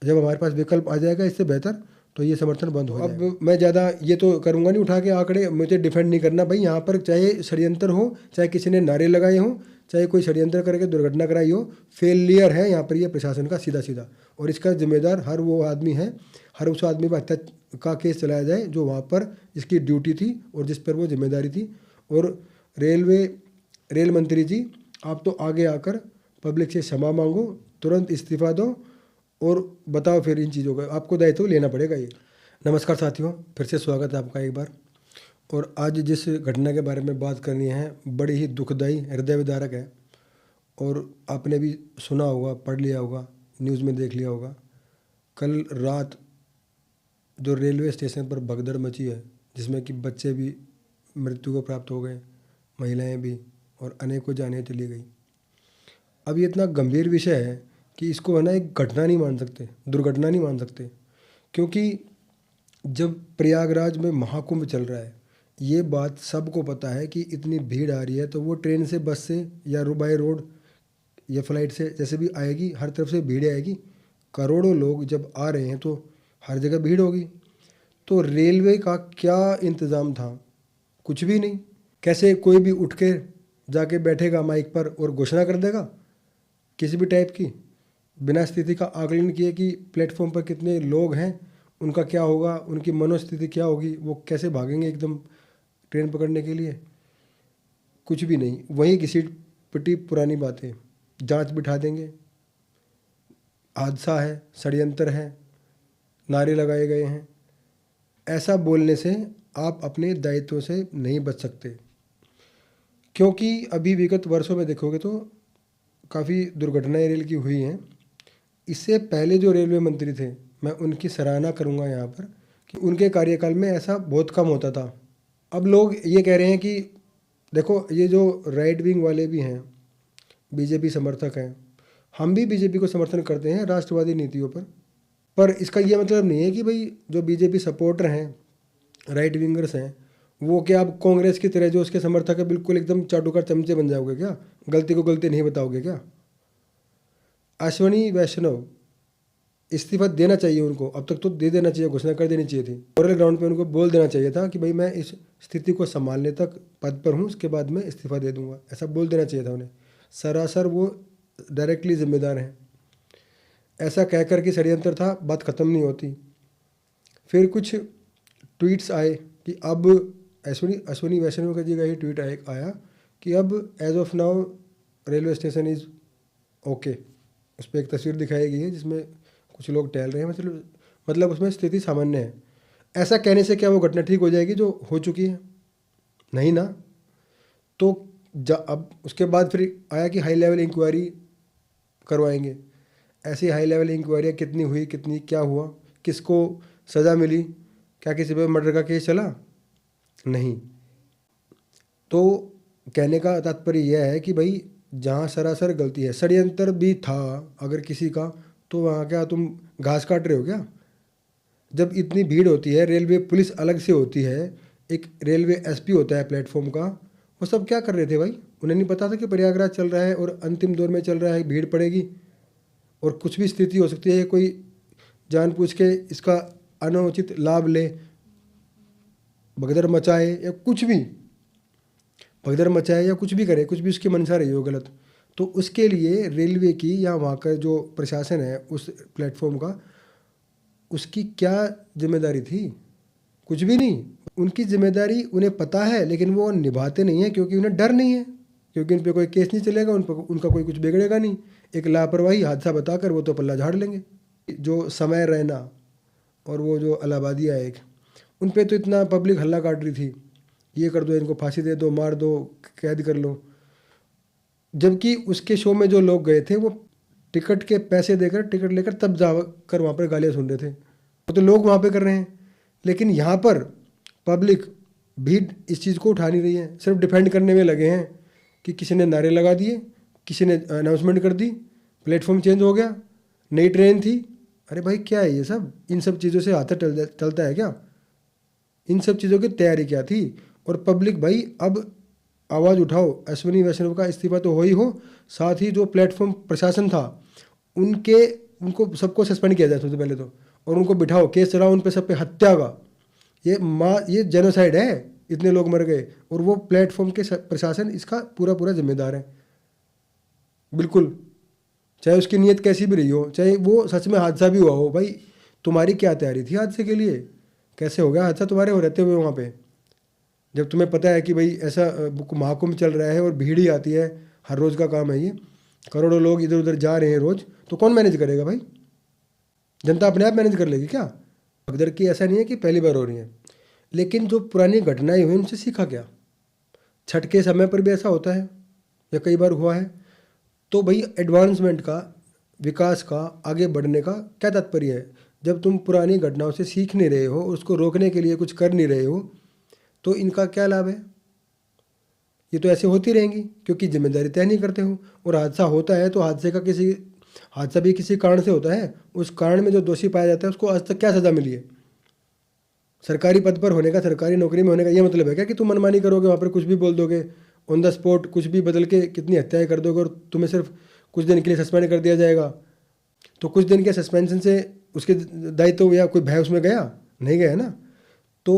जब हमारे पास विकल्प आ जाएगा इससे बेहतर, तो ये समर्थन बंद हो जाएगा। अब मैं ज़्यादा ये तो करूँगा नहीं उठा के आंकड़े, मुझे डिफेंड नहीं करना भाई। यहाँ पर चाहे षड्यंत्र हो, चाहे किसी ने नारे लगाए हों, चाहे कोई षड्यंत्र करके दुर्घटना कराई हो, फेलियर है यहाँ पर ये प्रशासन का सीधा सीधा। और इसका जिम्मेदार हर वो आदमी है, हर उस आदमी पर हत्या का केस चलाया जाए जो वहाँ पर इसकी ड्यूटी थी और जिस पर वो जिम्मेदारी थी। और रेल मंत्री जी, आप तो आगे आकर पब्लिक से क्षमा मांगो, तुरंत इस्तीफा दो और बताओ फिर इन चीज़ों का आपको दायित्व लेना पड़ेगा ये। नमस्कार साथियों, फिर से स्वागत है आपका एक बार। और आज जिस घटना के बारे में बात करनी है बड़ी ही दुखदाई, हृदय विदारक है। और आपने भी सुना होगा, पढ़ लिया होगा, न्यूज़ में देख लिया होगा। कल रात जो रेलवे स्टेशन पर भगदड़ मची है, जिसमें कि बच्चे भी मृत्यु को प्राप्त हो गए, महिलाएं भी, और अनेकों जानें चली गई। अब ये इतना गंभीर विषय है कि इसको है ना एक घटना नहीं मान सकते, दुर्घटना नहीं मान सकते। क्योंकि जब प्रयागराज में महाकुंभ चल रहा है, ये बात सबको पता है कि इतनी भीड़ आ रही है, तो वो ट्रेन से, बस से या बाय रोड या फ्लाइट से जैसे भी आएगी, हर तरफ से भीड़ आएगी। करोड़ों लोग जब आ रहे हैं तो हर जगह भीड़ होगी। तो रेलवे का क्या इंतज़ाम था? कुछ भी नहीं। कैसे कोई भी उठ के जाके बैठेगा माइक पर और घोषणा कर देगा किसी भी टाइप की, बिना स्थिति का आकलन किए कि प्लेटफॉर्म पर कितने लोग हैं, उनका क्या होगा, उनकी मनोस्थिति क्या होगी, वो कैसे भागेंगे एकदम ट्रेन पकड़ने के लिए? कुछ भी नहीं। वहीं घिसी पिटी पुरानी बातें, जांच बिठा देंगे, हादसा है, षड्यंत्र है, नारे लगाए गए हैं। ऐसा बोलने से आप अपने दायित्व से नहीं बच सकते। क्योंकि अभी विगत वर्षों में देखोगे तो काफ़ी दुर्घटनाएं रेल की हुई हैं। इससे पहले जो रेलवे मंत्री थे, मैं उनकी सराहना करूंगा यहाँ पर कि उनके कार्यकाल में ऐसा बहुत कम होता था। अब लोग ये कह रहे हैं कि देखो, ये जो राइट विंग वाले भी हैं, बीजेपी समर्थक हैं, हम भी बीजेपी को समर्थन करते हैं राष्ट्रवादी नीतियों पर इसका ये मतलब नहीं है कि भाई जो बीजेपी सपोर्टर हैं, राइट विंगर्स हैं, वो क्या आप कांग्रेस की तरह जो उसके समर्थक है बिल्कुल एकदम चाटुकार चमचे बन जाओगे क्या? गलती को गलती नहीं बताओगे क्या? अश्विनी वैष्णव इस्तीफा देना चाहिए उनको, अब तक तो दे देना चाहिए, घोषणा कर देनी चाहिए थी। मोरल ग्राउंड पे उनको बोल देना चाहिए था कि भाई मैं इस स्थिति को संभालने तक पद पर हूँ, उसके बाद मैं इस्तीफा दे दूंगा, ऐसा बोल देना चाहिए था उन्हें। सरासर वो डायरेक्टली जिम्मेदार हैं। ऐसा कह कर के षड्यंत्र था, बात ख़त्म नहीं होती। फिर कुछ ट्वीट्स आए कि अब अश्विनी वैष्णव का जी का ही ट्वीट आया कि अब as of now railway station is okay. उस पर एक तस्वीर दिखाई गई है जिसमें कुछ लोग टहल रहे हैं, मतलब उसमें स्थिति सामान्य है। ऐसा कहने से क्या वो घटना ठीक हो जाएगी जो हो चुकी है? नहीं ना। तो अब उसके बाद फिर आया कि हाई लेवल इंक्वायरी करवाएंगे। ऐसी हाई लेवल इंक्वायरी कितनी हुई, कितनी क्या हुआ, किसको सज़ा मिली, क्या किसी पे मर्डर का केस चला? नहीं। तो कहने का तात्पर्य यह है कि भाई जहाँ सरासर गलती है, षड्यंत्र भी था अगर किसी का, तो वहाँ क्या तुम घास काट रहे हो क्या? जब इतनी भीड़ होती है, रेलवे पुलिस अलग से होती है, एक रेलवे एसपी होता है प्लेटफॉर्म का, वो सब क्या कर रहे थे भाई? उन्हें नहीं पता था कि प्रयागराज चल रहा है और अंतिम दौर में चल रहा है, भीड़ पड़ेगी और कुछ भी स्थिति हो सकती है, कोई जानबूझ के इसका अनुचित लाभ ले, भगदड़ मचाए या कुछ भी, भगदड़ मचाए या कुछ भी करे, कुछ भी उसकी मंशा रही हो गलत, तो उसके लिए रेलवे की या वहाँ का जो प्रशासन है उस प्लेटफॉर्म का, उसकी क्या जिम्मेदारी थी? कुछ भी नहीं। उनकी जिम्मेदारी उन्हें पता है, लेकिन वो निभाते नहीं है क्योंकि उन्हें डर नहीं है, क्योंकि उन पर कोई केस नहीं चलेगा, उनका कोई कुछ बिगड़ेगा नहीं। एक लापरवाही हादसा बताकर वो तो पल्ला झाड़ लेंगे। जो समय रैना और वो जो इलाहाबादिया एक, उन पे तो इतना पब्लिक हल्ला काट रही थी, ये कर दो, इनको फांसी दे दो, मार दो, कैद कर लो। जबकि उसके शो में जो लोग गए थे वो टिकट के पैसे देकर, टिकट लेकर तब जाकर वहाँ पर गालियाँ सुन रहे थे। तो लोग वहाँ पे कर रहे हैं, लेकिन यहाँ पर पब्लिक भीड़ इस चीज़ को उठा नहीं रही है, सिर्फ डिफेंड करने में लगे हैं कि किसी ने नारे लगा दिए, किसी ने अनाउंसमेंट कर दी, प्लेटफॉर्म चेंज हो गया, नई ट्रेन थी। अरे भाई क्या है ये सब? इन सब चीज़ों से हाथ चलता है क्या? इन सब चीज़ों की तैयारी क्या थी? और पब्लिक भाई अब आवाज़ उठाओ, अश्विनी वैष्णव का इस्तीफा तो हो ही हो, साथ ही जो प्लेटफॉर्म प्रशासन था उनके उनको सबको सस्पेंड किया जाए सबसे पहले तो, और उनको बिठाओ, केस चलाओ उन पे सब पे हत्या का। ये जेनोसाइड है, इतने लोग मर गए, और वो प्लेटफॉर्म के प्रशासन इसका पूरा पूरा जिम्मेदार है बिल्कुल, चाहे उसकी नीयत कैसी भी रही हो, चाहे वो सच में हादसा भी हुआ हो। भाई तुम्हारी क्या तैयारी थी हादसे के लिए? कैसे हो गया हादसा तुम्हारे हो रहते हुए वहाँ पे, जब तुम्हें पता है कि भाई ऐसा महाकुंभ चल रहा है और भीड़ ही आती है, हर रोज़ का काम है ये, करोड़ों लोग इधर उधर जा रहे हैं रोज़, तो कौन मैनेज करेगा भाई? जनता अपने आप मैनेज कर लेगी क्या? भगदड़ की ऐसा नहीं है कि पहली बार हो रही है, लेकिन जो पुरानी घटनाएं हुई उनसे सीखा क्या? छठ के समय पर भी ऐसा होता है या कई बार हुआ है। तो भाई एडवांसमेंट का, विकास का, आगे बढ़ने का क्या तात्पर्य है? जब तुम पुरानी घटनाओं से सीख नहीं रहे हो, उसको रोकने के लिए कुछ कर नहीं रहे हो, तो इनका क्या लाभ है? ये तो ऐसे होती रहेंगी क्योंकि जिम्मेदारी तय नहीं करते हो। और हादसा होता है तो हादसा भी किसी कारण से होता है, उस कारण में जो दोषी पाया जाता है उसको आज तक क्या सज़ा मिली है? सरकारी पद पर होने का, सरकारी नौकरी में होने का ये मतलब है क्या कि तुम मनमानी करोगे, वहाँ पर कुछ भी बोल दोगे, ऑन द स्पॉट कुछ भी बदल के कितनी हत्याएं कर दोगे और तुम्हें सिर्फ कुछ दिन के लिए सस्पेंड कर दिया जाएगा? तो कुछ दिन के सस्पेंशन से उसके दायित्व या कोई भय उसमें गया? नहीं गया ना। तो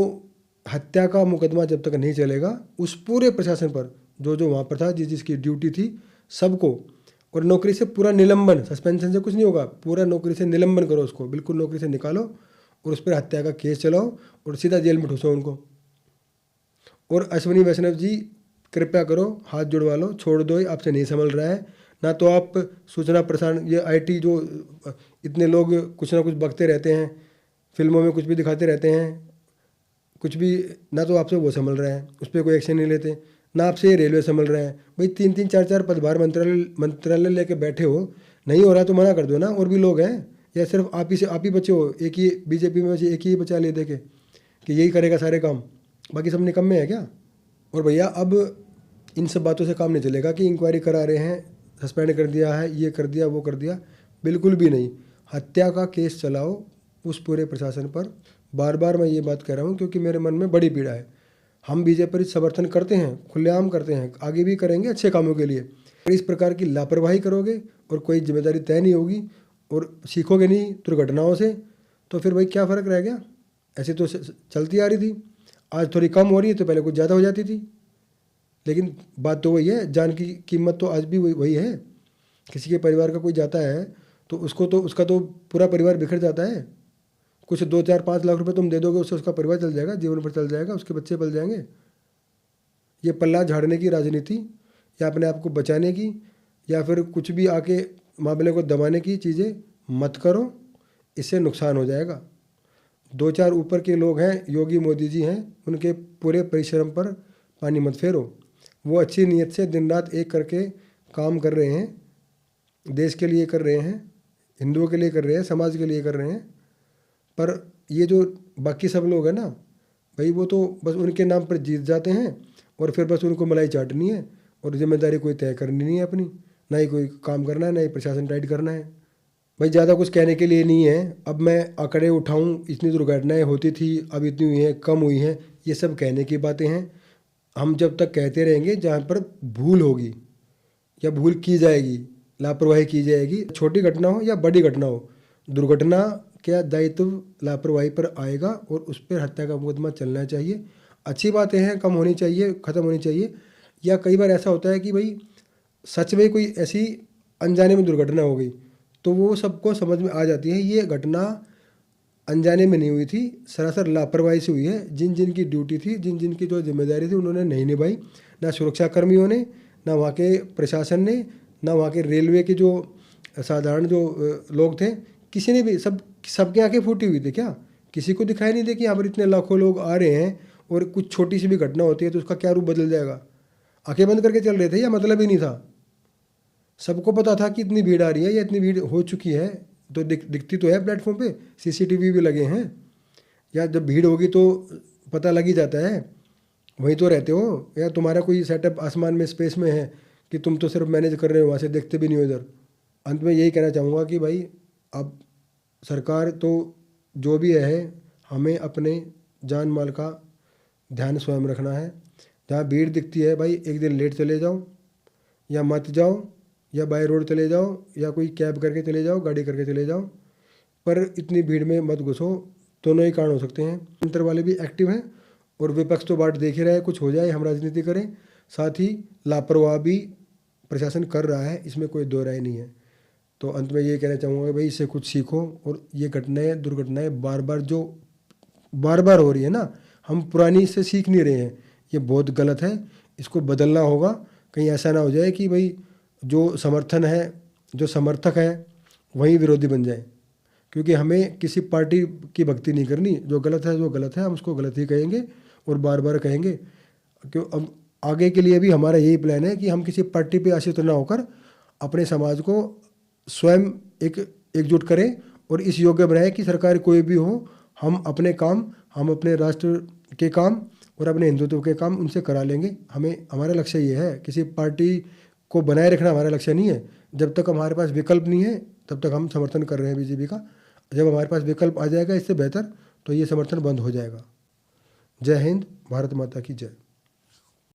हत्या का मुकदमा जब तक नहीं चलेगा, उस पूरे प्रशासन पर जो जो वहाँ पर था, जिसकी ड्यूटी थी, सबको, और नौकरी से पूरा निलंबन, सस्पेंशन से कुछ नहीं होगा, पूरा नौकरी से निलंबन करो उसको, बिल्कुल नौकरी से निकालो और उस पर हत्या का केस चलाओ और सीधा जेल में ठूसो उनको। और अश्विनी वैष्णव जी कृपया करो, हाथ जुड़वा लो, छोड़ दो, आपसे नहीं संभल रहा है। ना तो आप सूचना प्रसारण, ये आईटी जो इतने लोग कुछ ना कुछ बकते रहते हैं, फिल्मों में कुछ भी दिखाते रहते हैं, कुछ भी, ना तो आपसे वो संभल रहा है, उस पर कोई एक्शन नहीं लेते, ना आपसे ये रेलवे संभल रहा है। भाई 3-3 4-4 पदभार मंत्रालय लेके बैठे हो, नहीं हो रहा तो मना कर दो ना, और भी लोग हैं, या सिर्फ आप ही बचे हो, एक ही बीजेपी में बचे, एक ही बचा ले देके कि यही करेगा सारे काम, बाकी सब निकम्मे हैं क्या? और भैया अब इन सब बातों से काम नहीं चलेगा कि इंक्वायरी करा रहे हैं, सस्पेंड कर दिया है, ये कर दिया, वो कर दिया, बिल्कुल भी नहीं। हत्या का केस चलाओ उस पूरे प्रशासन पर। बार बार मैं ये बात कह रहा हूँ क्योंकि मेरे मन में बड़ी पीड़ा है। हम बीजेपी पर समर्थन करते हैं, खुलेआम करते हैं, आगे भी करेंगे अच्छे कामों के लिए। अगर इस प्रकार की लापरवाही करोगे और कोई जिम्मेदारी तय नहीं होगी और सीखोगे नहीं दुर्घटनाओं से, तो फिर भाई क्या फ़र्क रह गया? ऐसे तो चलती आ रही थी, आज थोड़ी कम हो रही है, तो पहले कुछ ज़्यादा हो जाती थी। लेकिन बात तो वही है, जान की कीमत तो आज भी वही है। किसी के परिवार का कोई जाता है तो उसका तो पूरा परिवार बिखर जाता है। कुछ 2-4-5 लाख रुपए तुम दे दोगे, उससे उसका परिवार चल जाएगा, जीवन भर चल जाएगा, उसके बच्चे पल जाएंगे। ये पल्ला झाड़ने की राजनीति या अपने आप को बचाने की या फिर कुछ भी आके मामले को दबाने की चीज़ें मत करो, इससे नुकसान हो जाएगा। 2-4 ऊपर के लोग हैं, योगी मोदी जी हैं, उनके पूरे परिश्रम पर पानी मत फेरो। वो अच्छी नीयत से दिन रात एक करके काम कर रहे हैं, देश के लिए कर रहे हैं, हिंदुओं के लिए कर रहे हैं, समाज के लिए कर रहे हैं। पर ये जो बाकी सब लोग हैं ना भाई, वो तो बस उनके नाम पर जीत जाते हैं और फिर बस उनको मलाई चाटनी है और जिम्मेदारी कोई तय करनी नहीं है अपनी, ना ही कोई काम करना है, ना ही प्रशासन टाइट करना है। भाई ज़्यादा कुछ कहने के लिए नहीं है। अब मैं आंकड़े उठाऊं, इतनी दुर्घटनाएं होती थी, अब इतनी हुई हैं, कम हुई हैं, ये सब कहने की बातें हैं। हम जब तक कहते रहेंगे, जहाँ पर भूल होगी या भूल की जाएगी, लापरवाही की जाएगी, छोटी घटना हो या बड़ी घटना हो, दुर्घटना क्या दायित्व लापरवाही पर आएगा और उस पर हत्या का मुकदमा चलना चाहिए। अच्छी बातें हैं, कम होनी चाहिए, ख़त्म होनी चाहिए। या कई बार ऐसा होता है कि भाई सच में कोई ऐसी अनजाने में दुर्घटना हो गई तो वो सबको समझ में आ जाती है, ये घटना अनजाने में नहीं हुई थी, सरासर लापरवाही से हुई है। जिन जिन की ड्यूटी थी, जिन जिन की जो जिम्मेदारी थी, उन्होंने नहीं निभाई, ना सुरक्षा कर्मियों ने, ना वहाँ के प्रशासन ने, ना वहाँ के रेलवे के जो साधारण जो लोग थे, किसी ने भी, सबकी आंखें फूटी हुई थी क्या? किसी को दिखाई नहीं दे कि यहाँ पर इतने लाखों लोग आ रहे हैं और कुछ छोटी सी भी घटना होती है तो उसका क्या रूप बदल जाएगा? आंखें बंद करके चल रहे थे या मतलब ही नहीं था? सबको पता था कि इतनी भीड़ आ रही है या इतनी भीड़ हो चुकी है, तो दिखती तो है प्लेटफॉर्म पे, सीसीटीवी भी लगे हैं। या जब भीड़ होगी तो पता लग ही जाता है, वहीं तो रहते हो, या तुम्हारा कोई सेटअप आसमान में, स्पेस में है कि तुम तो सिर्फ मैनेज कर रहे हो, वहाँ से देखते भी नहीं हो इधर। अंत में यही कहना चाहूँगा कि भाई अब सरकार तो जो भी है, हमें अपने जान माल का ध्यान स्वयं रखना है। जहाँ भीड़ दिखती है भाई, एक दिन लेट चले जाओ या मत जाओ, या बाय रोड चले जाओ या कोई कैब करके चले जाओ, गाड़ी करके चले जाओ, पर इतनी भीड़ में मत घुसो। दोनों ही कारण हो सकते हैं। अंतर वाले भी एक्टिव हैं और विपक्ष तो बाट देख ही रहा है, कुछ हो जाए हम राजनीति करें। साथ ही लापरवाह भी प्रशासन कर रहा है, इसमें कोई दो राय नहीं है। तो अंत में ये कहना चाहूँगा भाई इससे कुछ सीखो, और ये घटनाएं दुर्घटनाएं बार बार हो रही है ना, हम पुरानी से सीख नहीं रहे हैं, ये बहुत गलत है, इसको बदलना होगा। कहीं ऐसा ना हो जाए कि भाई जो समर्थन है, जो समर्थक है वही विरोधी बन जाए, क्योंकि हमें किसी पार्टी की भक्ति नहीं करनी। जो गलत है वो गलत है, हम उसको गलत ही कहेंगे और बार बार कहेंगे। क्यों अब आगे के लिए भी हमारा यही प्लान है कि हम किसी पार्टी पे आश्रित ना होकर अपने समाज को स्वयं एकजुट करें और इस योग्य बनाए कि सरकार कोई भी हो, हम अपने काम, हम अपने राष्ट्र के काम और अपने हिंदुत्व के काम उनसे करा लेंगे। हमारा लक्ष्य ये है, किसी पार्टी को बनाए रखना हमारा लक्ष्य नहीं है। जब तक हमारे पास विकल्प नहीं है तब तक हम समर्थन कर रहे हैं बीजेपी का। जब हमारे पास विकल्प आ जाएगा इससे बेहतर, तो ये समर्थन बंद हो जाएगा। जय हिंद, भारत माता की जय।